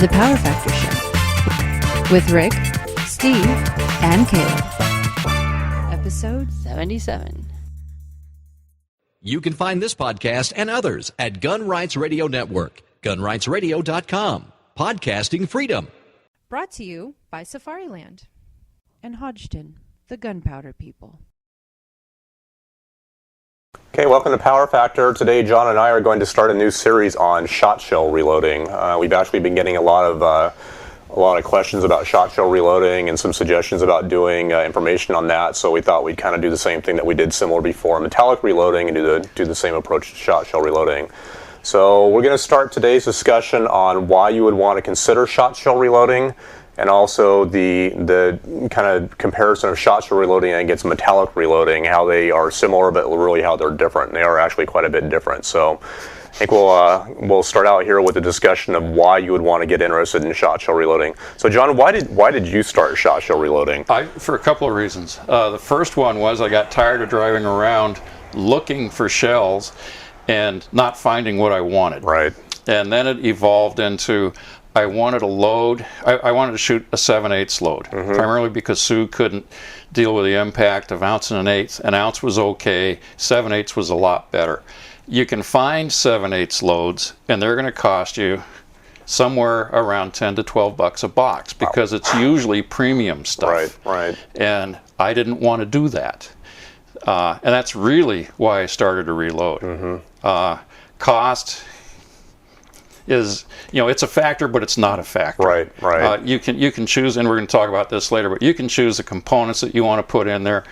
The Power Factor Show with Rick, Steve, and Caleb. Episode 77. You can find this podcast and others at Gun Rights Radio Network, gunrightsradio.com. Podcasting freedom. Brought to you by Safariland and Hodgdon, the gunpowder people. Okay, welcome to Power Factor. Today, John and I are going to start a new series on Shotshell Reloading. We've actually been getting a lot of questions about Shotshell Reloading and some suggestions about doing information on that. So we thought we'd kind of do the same thing that we did similar before, metallic reloading, and do the same approach to Shotshell Reloading. So we're going to start today's discussion on why you would want to consider Shotshell Reloading, and also the kind of comparison of Shotshell Reloading against metallic reloading, how they are similar, but really how they're different. They are actually quite a bit different. So I think we'll start out here with a discussion of why you would want to get interested in Shotshell Reloading. So John, why did you start Shotshell Reloading? For a couple of reasons. The first one was I got tired of driving around looking for shells and not finding what I wanted. Right. And then it evolved into I wanted a load. I wanted to shoot a 7/8 load, primarily because Sue couldn't deal with the impact of 1 1/8. An ounce was okay. 7/8 was a lot better. You can find 7/8 loads, and they're going to cost you somewhere around $10 to $12 a box because it's usually premium stuff. Right. And I didn't want to do that. And that's really why I started to reload. Cost is, it's a factor, but it's not a factor. Right. You can choose, and we're going to talk about this later, but you can choose the components that you want to put in there.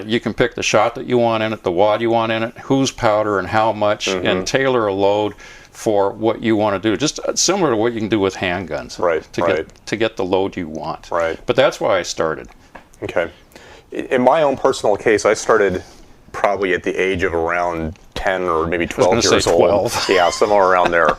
You can pick the shot that you want in it, the wad you want in it, whose powder and how much, and tailor a load for what you want to do. Just similar to what you can do with handguns. To get the load you want. Right. But that's why I started. Okay. In my own personal case, I started probably at the age of around 10 or maybe 12 years old. 12. Yeah, somewhere around there.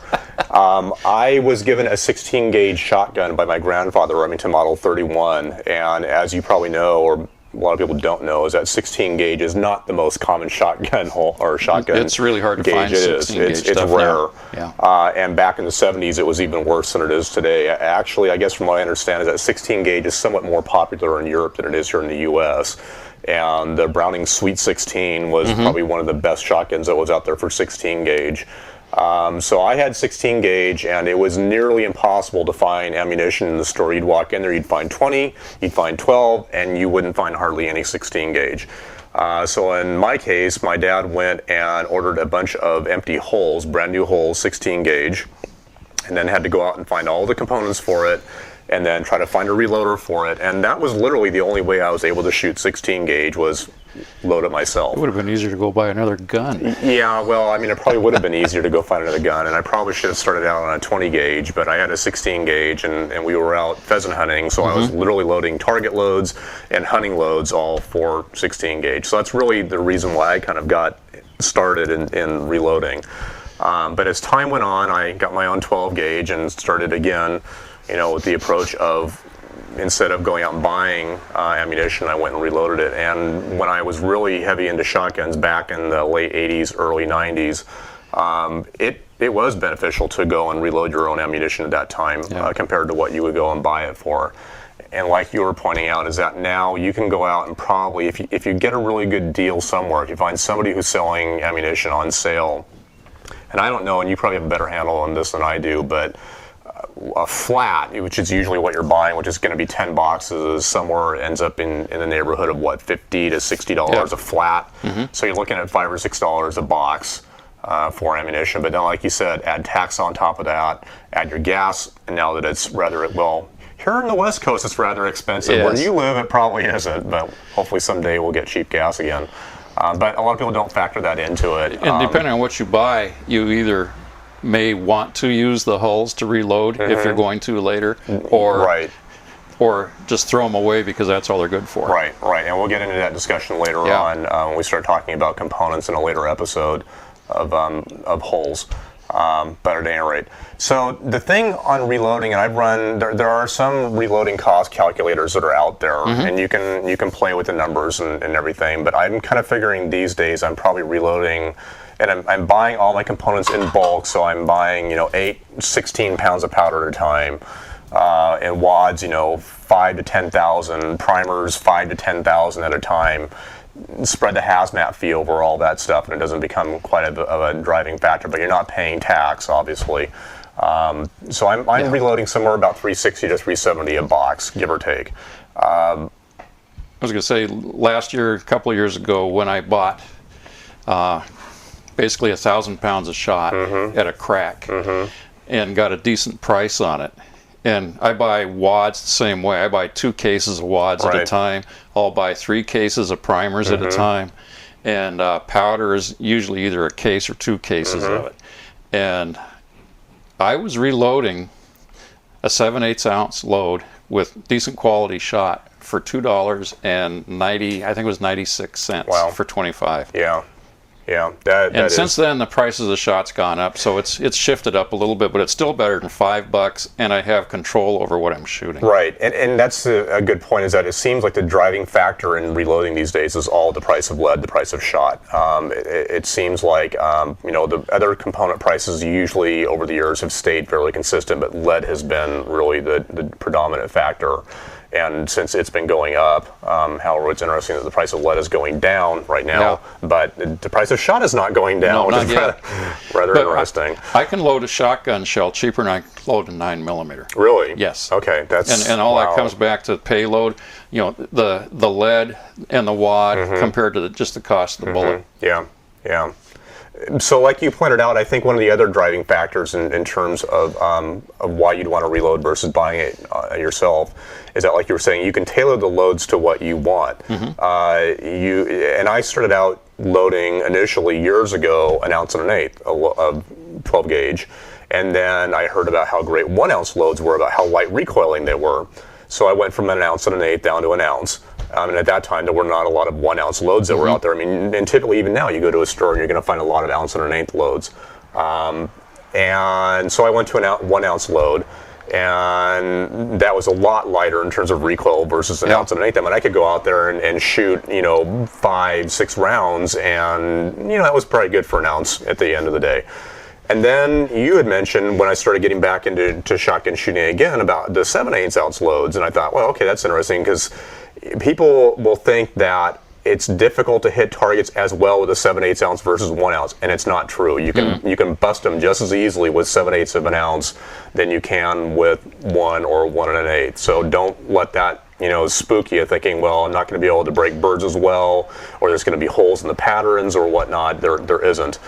I was given a 16 gauge shotgun by my grandfather, Remington Model 31, and as you probably know, or a lot of people don't know, is that 16 gauge is not the most common shotgun shotgun. It's really hard to find 16 gauge It's rare. Yeah. And back in the 70s, it was even worse than it is today. Actually, I guess from what I understand is that 16 gauge is somewhat more popular in Europe than it is here in the U.S., and the Browning Sweet 16 was probably one of the best shotguns that was out there for 16 gauge. So I had 16 gauge, and it was nearly impossible to find ammunition in the store. You'd walk in there, you'd find 20, you'd find 12, and you wouldn't find hardly any 16 gauge. So in my case, my dad went and ordered a bunch of empty holes, brand new holes, 16 gauge, and then had to go out and find all the components for it, and then try to find a reloader for it. And that was literally the only way I was able to shoot 16 gauge was load it myself. It would have been easier to go buy another gun. Yeah, well, I mean, it probably would have been easier to go find another gun, and I probably should have started out on a 20 gauge, but I had a 16 gauge, and we were out pheasant hunting, so I was literally loading target loads and hunting loads all for 16 gauge. So that's really the reason why I kind of got started in reloading. But as time went on, I got my own 12 gauge and started again, with the approach of, instead of going out and buying ammunition, I went and reloaded it. And when I was really heavy into shotguns back in the late 80s, early 90s, it was beneficial to go and reload your own ammunition at that time compared to what you would go and buy it for. And like you were pointing out, is that now you can go out and probably, if you get a really good deal somewhere, if you find somebody who's selling ammunition on sale, and I don't know, and you probably have a better handle on this than I do, but a flat, which is usually what you're buying, which is going to be 10 boxes, somewhere ends up in the neighborhood of what, $50 to $60 a flat. So you're looking at $5 or $6 a box for ammunition. But then, like you said, add tax on top of that, add your gas, and now that it's rather, well, here in the West Coast, it's rather expensive. Yes. Where you live, it probably isn't, but hopefully someday we'll get cheap gas again. But a lot of people don't factor that into it. And depending on what you buy, you either may want to use the hulls to reload if you're going to later, or just throw them away because that's all they're good for. Right. And we'll get into that discussion later on when we start talking about components in a later episode of hulls. But at any rate, so the thing on reloading, and I've run, there are some reloading cost calculators that are out there, and you can play with the numbers and everything. But I'm kind of figuring these days I'm probably reloading and I'm buying all my components in bulk, so I'm buying 16 pounds of powder at a time, and wads 5 to 10,000, primers 5 to 10,000 at a time. Spread the hazmat fee over all that stuff, and it doesn't become quite of a driving factor. But you're not paying tax, obviously. So I'm reloading somewhere about 360 to 370 a box, give or take. I was going to say, last year, a couple of years ago, when I bought basically 1,000 pounds of shot at a crack and got a decent price on it. And I buy wads the same way. I buy 2 cases of wads at a time. I'll buy 3 cases of primers at a time. And powder is usually either a case or 2 cases of it. And I was reloading a 7/8 ounce load with decent quality shot for $2.90, I think it was 96 cents for 25. Yeah. And since then, the prices of the shot's gone up, so it's shifted up a little bit, but it's still better than $5, and I have control over what I'm shooting. Right, and that's a good point, is that it seems like the driving factor in reloading these days is all the price of lead, the price of shot. It seems like the other component prices usually over the years have stayed fairly consistent, but lead has been really the predominant factor. And since it's been going up, however, it's interesting that the price of lead is going down right now, but the price of shot is not going down, which is rather interesting. I can load a shotgun shell cheaper than I can load a 9mm. Really? Yes. Okay, that's and all that comes back to the payload. The lead and the wad compared to just the cost of the bullet. Yeah. So like you pointed out, I think one of the other driving factors in terms of why you'd want to reload versus buying it yourself is that, like you were saying, you can tailor the loads to what you want. And I started out loading initially years ago an 1 1/8 of 12 gauge, and then I heard about how great 1 ounce loads were, about how light recoiling they were. So I went from an 1 1/8 down to an ounce. And at that time, there were not a lot of 1 ounce loads that were out there. I mean, and typically even now, you go to a store and you're going to find a lot of 1 1/8 loads. And so I went to a 1 ounce load, and that was a lot lighter in terms of recoil versus an 1 1/8. I mean, I could go out there and shoot, 5, 6 rounds, and that was probably good for an ounce at the end of the day. And then you had mentioned, when I started getting back into shotgun shooting again, about the 7/8 ounce loads, and I thought, well, okay, that's interesting, because people will think that it's difficult to hit targets as well with a 7/8 ounce versus 1 ounce, and it's not true. You can bust them just as easily with 7/8 of an ounce than you can with 1 or 1 1/8. So don't let that spook you, thinking, well, I'm not going to be able to break birds as well, or there's going to be holes in the patterns or whatnot. There isn't.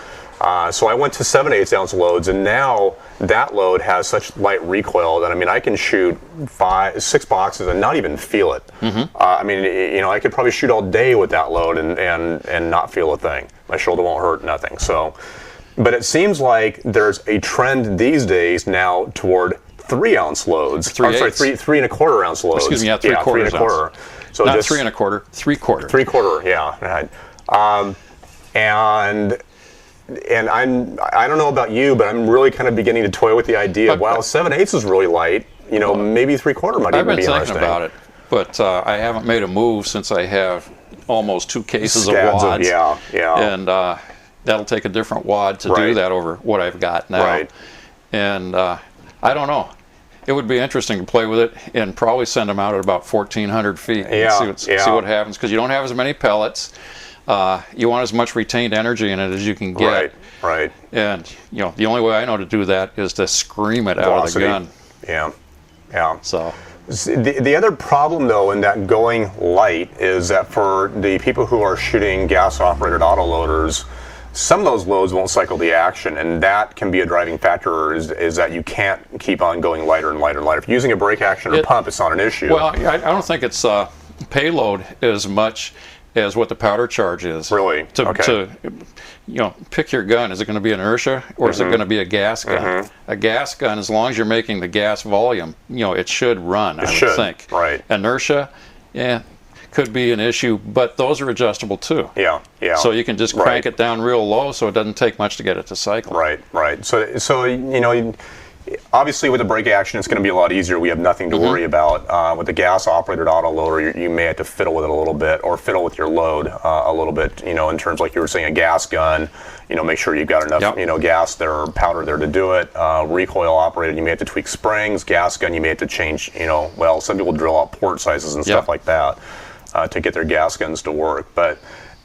So I went to 7/8 ounce loads, and now that load has such light recoil that, I mean, I can shoot 5, 6 boxes and not even feel it. I mean, I could probably shoot all day with that load and not feel a thing. My shoulder won't hurt, nothing. So, but it seems like there's a trend these days now toward 3 ounce loads. 3 3¼ ounce loads. Excuse me, 3/4 ounce. So not just 3¼ 3/4. 3/4, yeah. Right. And I don't know about you, but I'm really kind of beginning to toy with the idea of, wow, 7/8 is really light. Maybe 3/4 might even be interesting. I've been thinking about it, but I haven't made a move since I have almost 2 cases of wads. And that'll take a different wad to do that over what I've got now. Right. And I don't know. It would be interesting to play with it and probably send them out at about 1,400 feet and see what happens, because you don't have as many pellets. You want as much retained energy in it as you can get. Right. And the only way I know to do that is to scream it out of the gun. Yeah. So the other problem, though, in that going light is that for the people who are shooting gas-operated autoloaders, some of those loads won't cycle the action, and that can be a driving factor. Is that you can't keep on going lighter and lighter and lighter. If you're using a brake action or pump, it's not an issue. Well, I don't think it's payload as much as what the powder charge is. Really? To pick your gun. Is it going to be inertia, or is it going to be a gas gun? A gas gun, as long as you're making the gas volume, it should run, I would think. Right. Inertia, could be an issue, but those are adjustable too. Yeah. So you can just crank it down real low, so it doesn't take much to get it to cycle. Right. So Obviously, with the brake action, it's going to be a lot easier. We have nothing to worry about. With the gas-operated autoloader, you may have to fiddle with it a little bit, or fiddle with your load a little bit. In terms like you were saying, a gas gun. Make sure you've got enough, gas there or powder there to do it. Recoil-operated, you may have to tweak springs. Gas gun, you may have to change. Some people drill out port sizes and stuff like that to get their gas guns to work. But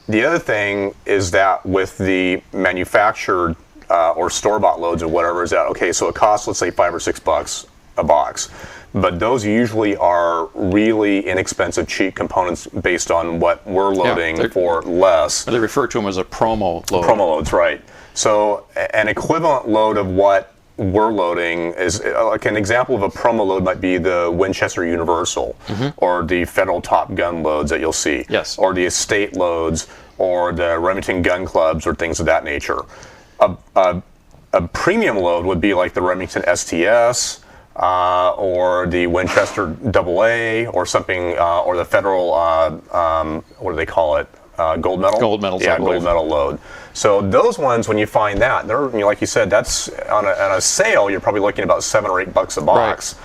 the other thing is that with the manufactured or store-bought loads or whatever is that, okay, so it costs, let's say, $5 or $6 a box. But those usually are really inexpensive, cheap components based on what we're loading for less. They refer to them as a promo load. Promo loads, right. So an equivalent load of what we're loading is, like an example of a promo load might be the Winchester Universal or the Federal Top Gun loads that you'll see. Yes. Or the estate loads or the Remington Gun Clubs or things of that nature. A premium load would be like the Remington STS or the Winchester AA or something, or the Federal, what do they call it? Gold medal? Gold medals. Yeah, gold medal load. So those ones, when you find that, they're, like you said, that's on a sale, you're probably looking at about $7 or $8 a box.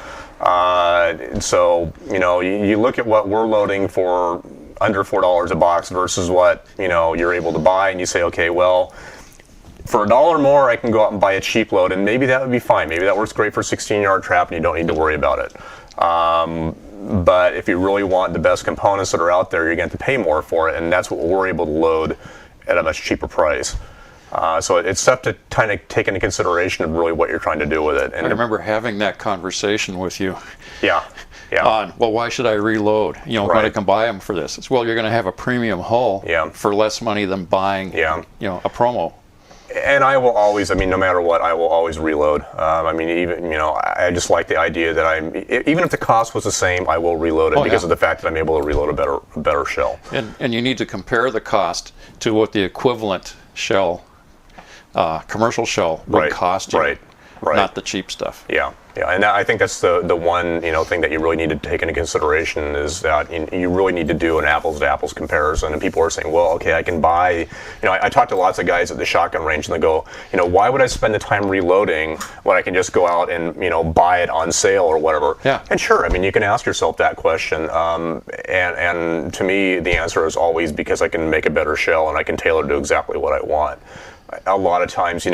Right. So, you look at what we're loading for under $4 a box versus what, you're able to buy, and you say, okay, well, for $1 more, I can go out and buy a cheap load, and maybe that would be fine. Maybe that works great for a 16-yard trap, and you don't need to worry about it. But if you really want the best components that are out there, you're going to have to pay more for it, and that's what we're able to load at a much cheaper price. So it's stuff to kind of take into consideration of really what you're trying to do with it. And I remember having that conversation with you. Yeah. On, well, why should I reload? When I can buy them for this. It's, well, you're going to have a premium hull for less money than buying, a promo. And I will always, no matter what, I will always reload. I just like the idea that even if the cost was the same, I will reload it because of the fact that I'm able to reload a better shell. And you need to compare the cost to what the equivalent shell, commercial shell, would cost you. Right. Not the cheap stuff. Yeah, and I think that's the one thing that you really need to take into consideration is that you really need to do an apples to apples comparison. And people are saying, well, okay, I can buy. I talk to lots of guys at the shotgun range, and they go, why would I spend the time reloading when I can just go out and buy it on sale or whatever? Yeah. And sure, you can ask yourself that question. And to me, the answer is always because I can make a better shell and I can tailor to exactly what I want. A lot of times,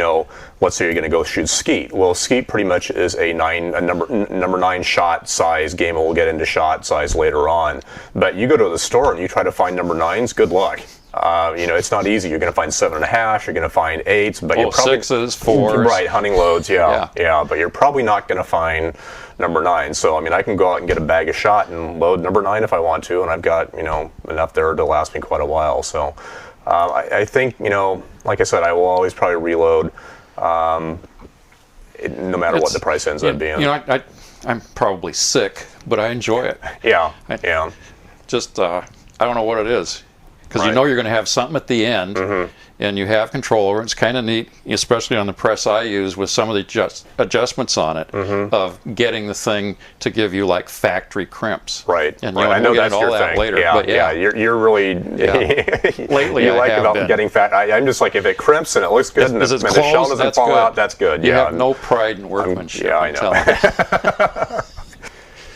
let's say you're going to go shoot skeet. Well, skeet pretty much is a number 9 shot size game, and we'll get into shot size later on. But you go to the store and you try to find number 9s, good luck. It's not easy. You're going to find 7.5, you're going to find 8s, but you're probably 6s, 4s. Right, hunting loads, yeah. But you're probably not going to find number 9. So I can go out and get a bag of shot and load number 9 if I want to, and I've got enough there to last me quite a while. So. I think, like I said, I will always probably reload no matter what the price ends up being. I'm probably sick, but I enjoy it. Yeah. Just, I don't know what it is. Because you're going to have something at the end, and you have control over it. It's kind of neat, especially on the press I use with some of the adjustments on it, of getting the thing to give you like factory crimps. Right. And I know that's all your that thing. later. Yeah, but you're really lately you I like have about been. Getting fat. I'm just like, if it crimps and it looks good and the shell doesn't fall out, that's good. You have no pride in workmanship. I know.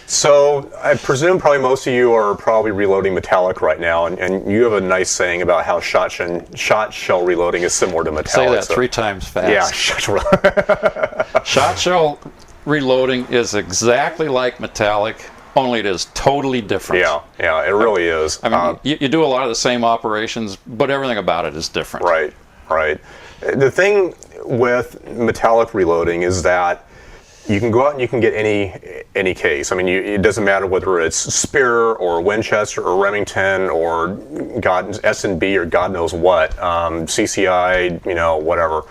So I presume probably most of you are probably reloading metallic right now, and you have a nice saying about how shot shell reloading is similar to metallic. Say that 3 times fast. Yeah, shot shell reloading is exactly like metallic, only it is totally different. Yeah, it really is. You do a lot of the same operations, but everything about it is different. Right. The thing with metallic reloading is that you can go out and you can get any case. It doesn't matter whether it's Spear or Winchester or Remington or S&B or God knows what, CCI, whatever.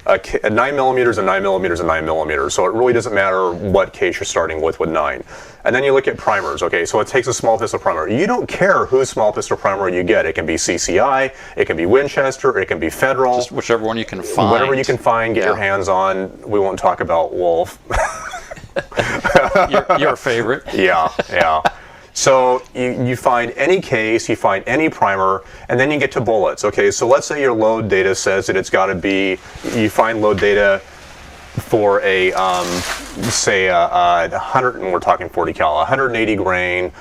A 9mm is a 9mm is a 9mm, so it really doesn't matter what case you're starting with 9. And then you look at primers, okay, so it takes a small pistol primer. You don't care whose small pistol primer you get. It can be CCI, it can be Winchester, it can be Federal. Just whichever one you can find. Whatever you can find, get your hands on. We won't talk about Wolf. your favorite. Yeah. So you find any case, you find any primer, and then you get to bullets. Okay, so let's say your load data says that it's got to be, you find load data for a say a 100, and we're talking 40 cal, 180 grain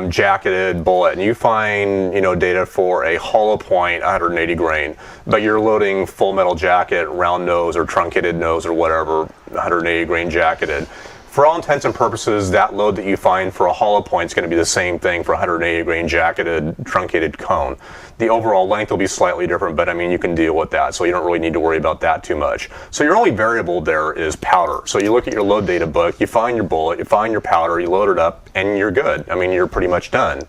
jacketed bullet, and you find data for a hollow point 180 grain, but you're loading full metal jacket, round nose or truncated nose or whatever, 180 grain jacketed. For all intents and purposes, that load that you find for a hollow point is going to be the same thing for 180 grain jacketed truncated cone. The overall length will be slightly different, but I mean, you can deal with that, so you don't really need to worry about that too much. So your only variable there is powder. So you look at your load data book, you find your bullet, you find your powder, you load it up, and you're good. I mean, you're pretty much done.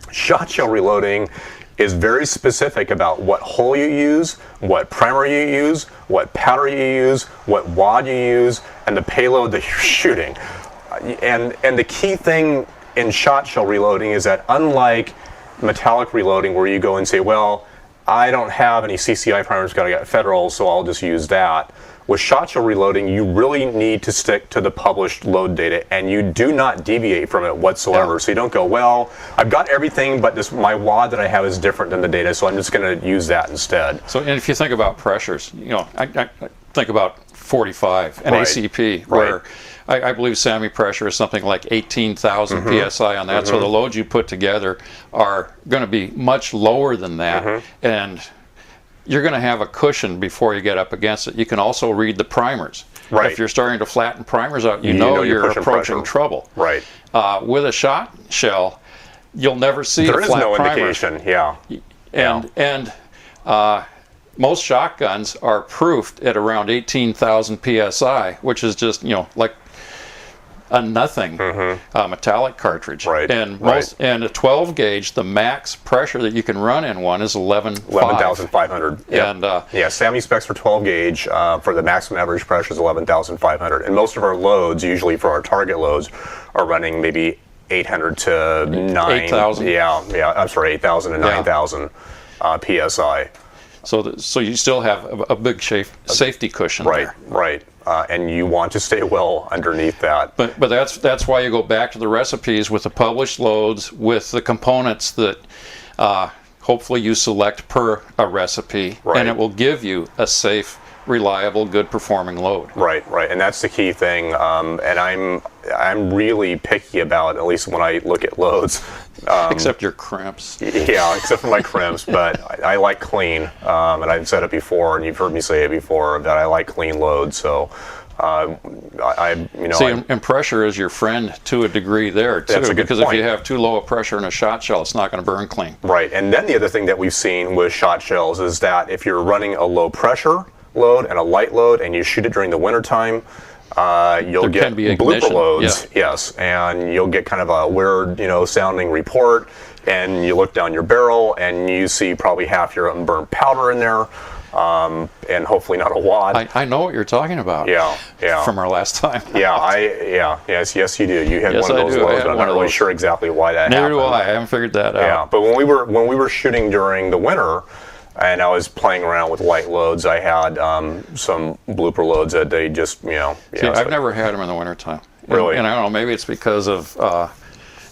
Shotshell reloading is very specific about what hole you use, what primer you use, what powder you use, what wad you use, and the payload that you're shooting. And the key thing in shotshell reloading is that, unlike metallic reloading, where you go and say, well, I don't have any CCI primers, got to get Federal, so I'll just use that. With shotshell reloading, you really need to stick to the published load data, and you do not deviate from it whatsoever. Yeah. So you don't go, well, I've got everything, but my wad that I have is different than the data, so I'm just going to use that instead. So, and if you think about pressures, I think about 45 and right. ACP, where I believe SAMI pressure is something like 18,000 psi on that. So the loads you put together are going to be much lower than that, and you're going to have a cushion before you get up against it. You can also read the primers. Right. If you're starting to flatten primers out, you know you're approaching trouble. Right. With a shot shell, you'll never see a flat primer. There is no indication. Yeah. And most shotguns are proofed at around 18,000 psi, which is just like a nothing metallic cartridge. Right. And and a 12 gauge, the max pressure that you can run in one is 11,500. Yep. And SAMI specs for 12 gauge for the maximum average pressure is 11,500. And most of our loads, usually for our target loads, are running maybe 800 to 8,000. I'm sorry, 8,000 to 9,000 psi. So you still have a big safety cushion there. Right. And you want to stay well underneath that. But that's why you go back to the recipes with the published loads, with the components that hopefully you select per a recipe, and it will give you a safe, reliable, good performing load. Right. And that's the key thing. And I'm really picky about, at least when I look at loads. Except your crimps. Yeah, except for my crimps, but I like clean. And I've said it before, and you've heard me say it before, that I like clean loads. So, and pressure is your friend to a degree there too. That's a good because point. If you have too low a pressure in a shot shell, it's not going to burn clean. Right. And then the other thing that we've seen with shot shells is that if you're running a low pressure load and a light load, and you shoot it during the wintertime, you'll get blooper loads, yes, and you'll get kind of a weird, sounding report, and you look down your barrel and you see probably half your unburned powder in there, and hopefully not a wad. I know what you're talking about. Yeah. From our last time. Yes, you do. You had one of those loads. I'm not really sure exactly why that happened. Neither do I. I haven't figured that out. Yeah, but when we were shooting during the winter, and I was playing around with light loads, I had some blooper loads that they just, See, I've never had them in the wintertime. Really? And I don't know, maybe it's because of,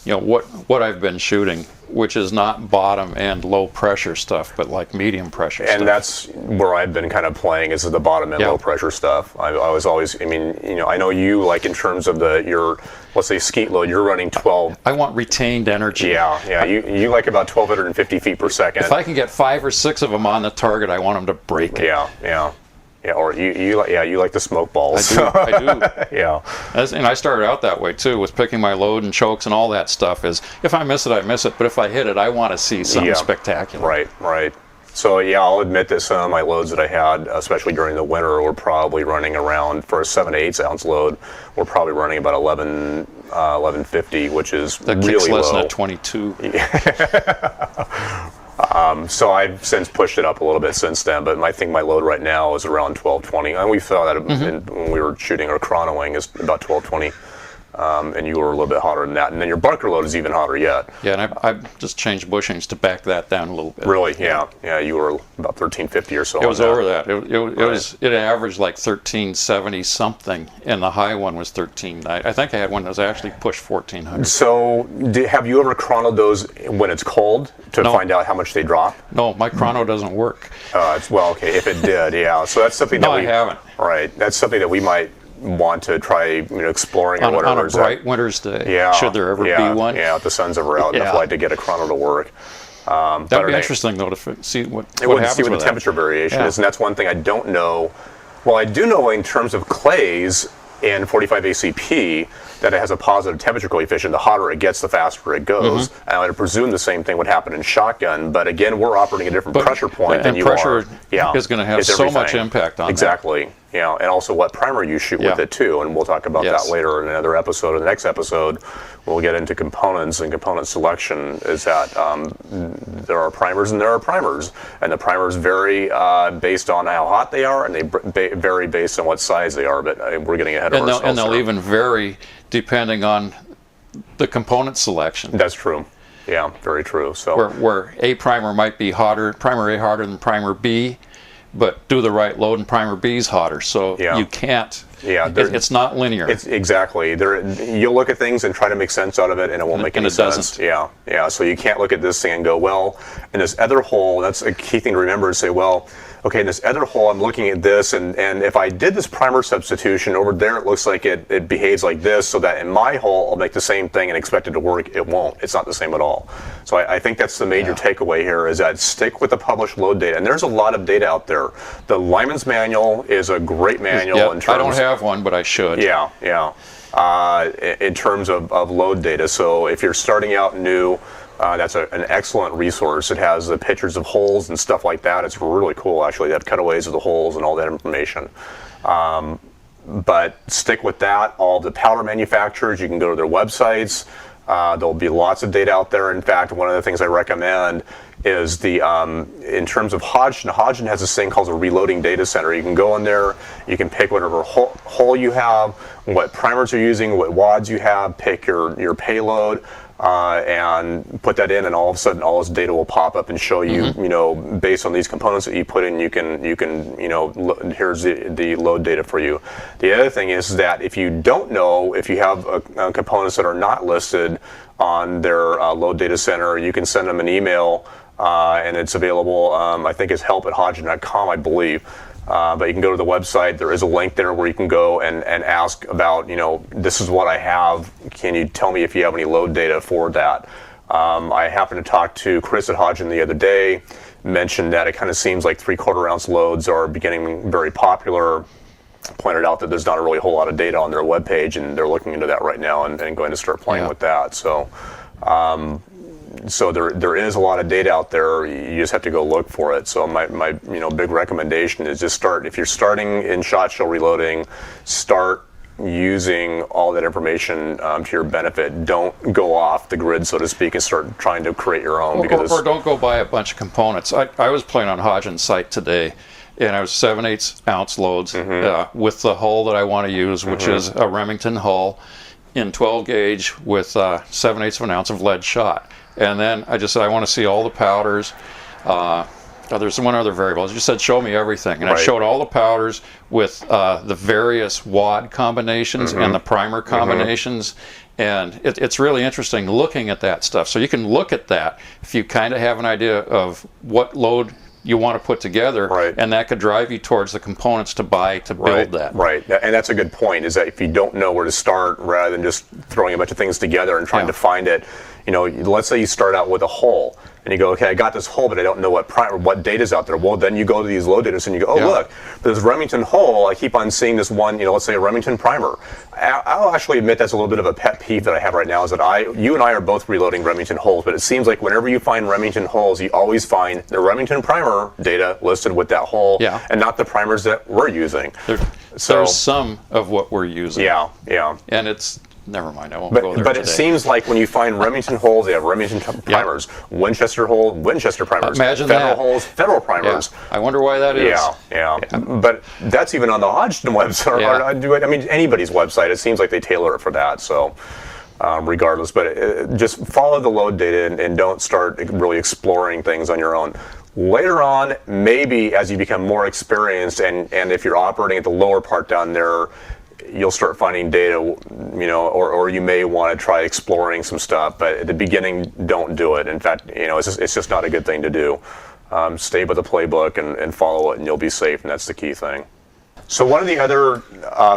what I've been shooting, which is not bottom and low pressure stuff, but like medium pressure stuff. And that's where I've been kind of playing, is the bottom and low pressure stuff. I was always, I know you, like in terms of your, let's say, skeet load, you're running 12. I want retained energy. Yeah. You like about 1,250 feet per second. If I can get 5 or 6 of them on the target, I want them to break it. Yeah. Or you like the smoke balls. I do. Yeah. And I started out that way too, with picking my load and chokes and all that stuff. Is if I miss it, I miss it. But if I hit it, I want to see something spectacular. Right. So I'll admit that some of my loads that I had, especially during the winter, were probably running around, for a 7 to 8 ounce load, we're probably running about 1150, which is that really kicks less low. than a 22. So I've since pushed it up a little bit since then, but I think my load right now is around 1220, and we saw that when we were shooting our chronoing is about 1220 and you were a little bit hotter than that. And then your bunker load is even hotter yet. Yeah, and I just changed bushings to back that down a little bit. Really? Yeah. Yeah, you were about 1350 or so. It was over that. It averaged like 1370 something, and the high one was 1390. I think I had one that was actually pushed 1400. So, have you ever chronoed those when it's cold to find out how much they drop? No, my chrono doesn't work. Well, okay, if it did, yeah. So that's something that I haven't. Right, that's something that we might want to try, exploring or whatever. On a bright winter's day, should there ever be one. Yeah, if the sun's ever out enough light to get a chrono to work. That'd be interesting, though, to see what happens see what the temperature variation is, and that's one thing I don't know. Well, I do know in terms of clays and 45 ACP that it has a positive temperature coefficient. The hotter it gets, the faster it goes. And I would presume the same thing would happen in shotgun, but again, we're operating a different pressure point than you are. Pressure is going to have so much impact on that. Yeah, and also what primer you shoot with it too, and we'll talk about that later in another episode. In the next episode, we'll get into components and component selection. Is that there are primers and there are primers, and the primers vary based on how hot they are, and they vary based on what size they are. But we're getting ahead of ourselves. And they'll even vary depending on the component selection. That's true. Yeah, very true. So where A primer might be hotter, primer A hotter than primer B, but do the right load and primer B is hotter. So you can't. Yeah, it's not linear. It's exactly. You'll look at things and try to make sense out of it, and it won't make any sense. Doesn't. Yeah. So you can't look at this thing and go, well, in this other hole, that's a key thing to remember, is say, well, okay, in this other hole, I'm looking at this, and if I did this primer substitution over there, it looks like it behaves like this, so that in my hole, I'll make the same thing and expect it to work. It won't. It's not the same at all. So I think that's the major takeaway here, is that stick with the published load data. And there's a lot of data out there. The Lyman's Manual is a great manual. In terms, I don't have one, but I should. Yeah. In terms of load data. So if you're starting out new, that's an excellent resource. It has the pictures of holes and stuff like that. It's really cool, actually. They have cutaways of the holes and all that information. But stick with that. All the powder manufacturers, you can go to their websites. There'll be lots of data out there. In fact, one of the things I recommend is in terms of Hodgdon. Hodgdon has this thing called a reloading data center. You can go in there, you can pick whatever hole you have, what primers you're using, what wads you have, pick your payload, and put that in, and all of a sudden all this data will pop up and show you, based on these components that you put in, you can here's the load data for you. The other thing is that if you don't know, if you have components that are not listed on their load data center, you can send them an email, and it's available, I think it's help@hodgdon.com, I believe. But you can go to the website. There is a link there where you can go and ask about, this is what I have. Can you tell me if you have any load data for that? I happened to talk to Chris at Hodgdon the other day, mentioned that it kind of seems like 3/4 ounce loads are becoming very popular. Pointed out that there's not a really whole lot of data on their webpage, and they're looking into that right now and going to start playing with that. So there is a lot of data out there. You just have to go look for it. So my big recommendation is just start. If you're starting in Shotshell Reloading, start using all that information to your benefit. Don't go off the grid, so to speak, and start trying to create your own. Or don't go buy a bunch of components. I was playing on Hodgdon's site today, and I was 7/8 ounce loads with the hull that I want to use, which is a Remington hull in 12 gauge with 7/8 of an ounce of lead shot. And then I just said, I want to see all the powders. There's one other variable. I just said, show me everything. And I showed all the powders with the various wad combinations and the primer combinations. And it's really interesting looking at that stuff. So you can look at that if you kind of have an idea of what load you want to put together, and that could drive you towards the components to buy to build that. Right, and that's a good point, is that if you don't know where to start, rather than just throwing a bunch of things together and trying to find it, let's say you start out with a hole, and you go, okay, I got this hole, but I don't know what data's out there. Well, then you go to these load data, and you go, oh, look, this Remington hole, I keep on seeing this one, let's say a Remington primer. I'll actually admit that's a little bit of a pet peeve that I have right now, is that you and I are both reloading Remington holes, but it seems like whenever you find Remington holes, you always find the Remington primer data listed with that hole, and not the primers that we're using. There's some of what we're using. Yeah. And it's never mind. I won't go there But today. it seems like when you find Remington holes, they have Remington primers. Winchester hole, Winchester primers. Imagine Federal that. holes, Federal primers. Yeah. I wonder why that is. Yeah. But that's even on the Hodgson website. I mean, anybody's website. It seems like they tailor it for that. So. Regardless, but just follow the load data and don't start really exploring things on your own. Later on, maybe as you become more experienced and if you're operating at the lower part down there, you'll start finding data, or you may want to try exploring some stuff. But at the beginning, don't do it. In fact, it's just not a good thing to do. Stay with the playbook and follow it, and you'll be safe, and that's the key thing. So one of the other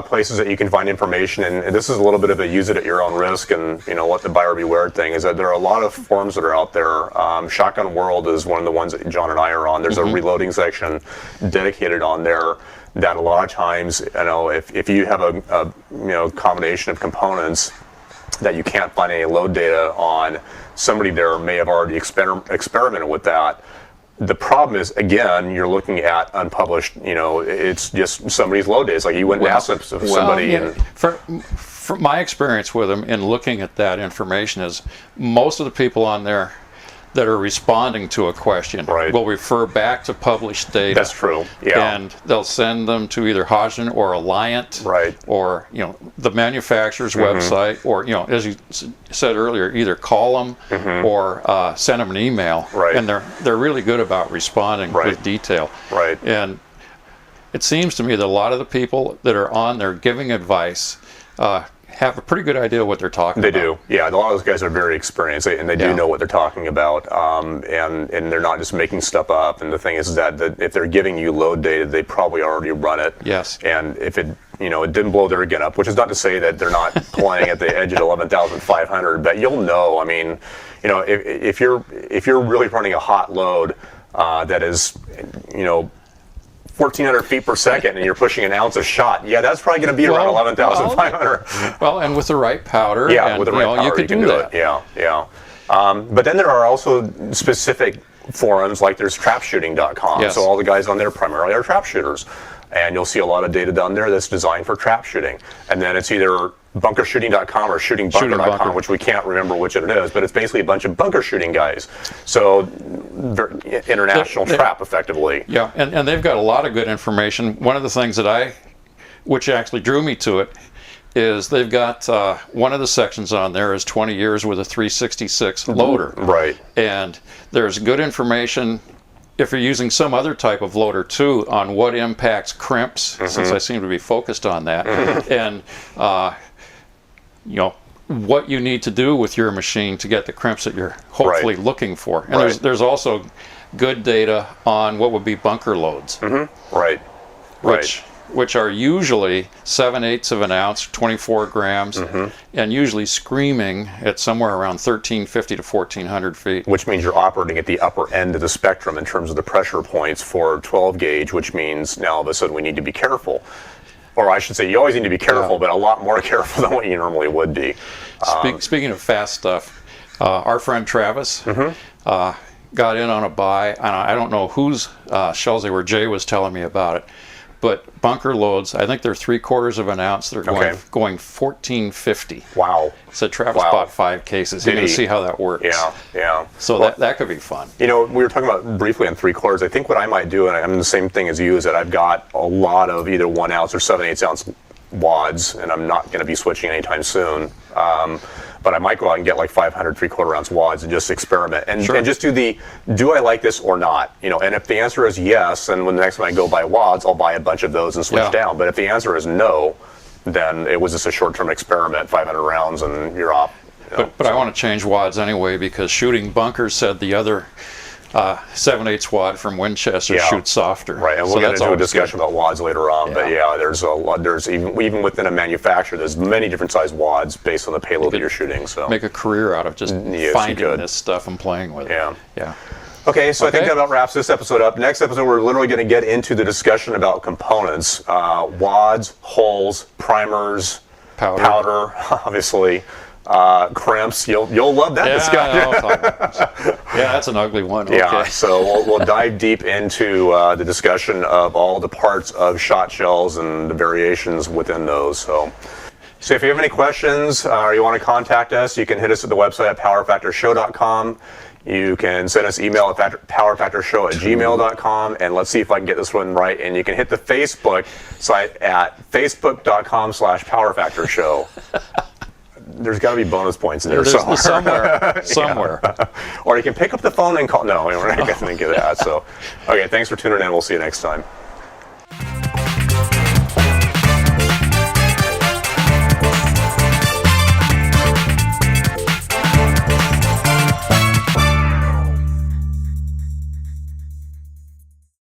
places that you can find information, and this is a little bit of a use it at your own risk and let the buyer beware thing, is that there are a lot of forums that are out there. Shotgun World is one of the ones that John and I are on. There's a reloading section dedicated on there that a lot of times, if you have a combination of components that you can't find any load data on, somebody there may have already experimented with that. The problem is, again, you're looking at unpublished, it's just somebody's load data. It's like you went and asked somebody. From my experience with them in looking at that information is most of the people on there that are responding to a question will refer back to published data. That's true. Yeah. And they'll send them to either Hodgson or Alliant, or the manufacturer's website, or as you said earlier, either call them or send them an email. And they're really good about responding with detail. And it seems to me that a lot of the people that are on there giving advice have a pretty good idea what they're talking about. They do. Yeah, a lot of those guys are very experienced, and they do know what they're talking about, and they're not just making stuff up. And the thing is that if they're giving you load data, they probably already run it. Yes. And if it didn't blow their gun up, which is not to say that they're not playing at the edge at 11,500, but you'll know. I mean, if you're really running a hot load that is, 1,400 feet per second, and you're pushing an ounce a shot. Yeah, that's probably going to be around 11,500. Well, and with the right powder, with the right powder, you could do that. Yeah. But then there are also specific forums, like there's trapshooting.com. Yes. So all the guys on there primarily are trap shooters. And you'll see a lot of data down there that's designed for trap shooting. And then it's either bunkershooting.com or shootingbunker.com, which we can't remember which it is, but it's basically a bunch of bunker shooting guys. So international trap, effectively. Yeah, and they've got a lot of good information. One of the things that which actually drew me to it, is they've got one of the sections on there is 20 years with a 366 loader. Right. And there's good information if you're using some other type of loader too on what impacts crimps, since I seem to be focused on that, and what you need to do with your machine to get the crimps that you're hopefully looking for. And there's also good data on what would be bunker loads. Which are usually 7/8 of an ounce, 24 grams, and usually screaming at somewhere around 1,350 to 1,400 feet. Which means you're operating at the upper end of the spectrum in terms of the pressure points for 12 gauge, which means now all of a sudden we need to be careful. Or I should say, you always need to be careful, but a lot more careful than what you normally would be. Speaking of fast stuff, our friend Travis got in on a buy, and I don't know whose shells they were. Jay was telling me about it. But bunker loads, I think they're 3/4 of an ounce. They're going 1450. Wow. So Travis bought 5 cases. You're going to see how that works. Yeah. So that could be fun. We were talking about briefly on 3/4. I think what I might do, and I'm the same thing as you, is that I've got a lot of either 1 ounce or 7/8 ounce wads, and I'm not going to be switching anytime soon. But I might go out and get like 500 3/4 ounce wads and just experiment and just do I like this or not? And if the answer is yes, then when the next time I go buy wads, I'll buy a bunch of those and switch down. But if the answer is no, then it was just a short-term experiment, 500 rounds, and you're off. But I want to change wads anyway, because Shooting Bunker said the other 7/8 wad from Winchester shoots softer. Right, and we'll get into a discussion about wads later on. But there's a lot. There's even within a manufacturer, there's many different size wads based on the payload that you're shooting. So make a career out of just finding this stuff and playing with it. Yeah. Okay, so I think that about wraps this episode up. Next episode, we're literally going to get into the discussion about components, wads, holes, primers, powder obviously. Crimps, you'll love that discussion. That's an ugly one. Yeah, so we'll dive deep into the discussion of all the parts of shot shells and the variations within those. So, So if you have any questions or you want to contact us, you can hit us at the website at powerfactorshow.com. You can send us email at powerfactorshow@gmail.com, and let's see if I can get this one right. And you can hit the Facebook site at facebook.com/powerfactorshow. There's got to be bonus points in there somewhere. Or you can pick up the phone and call. No, we're not going to get that. So, okay, thanks for tuning in. We'll see you next time.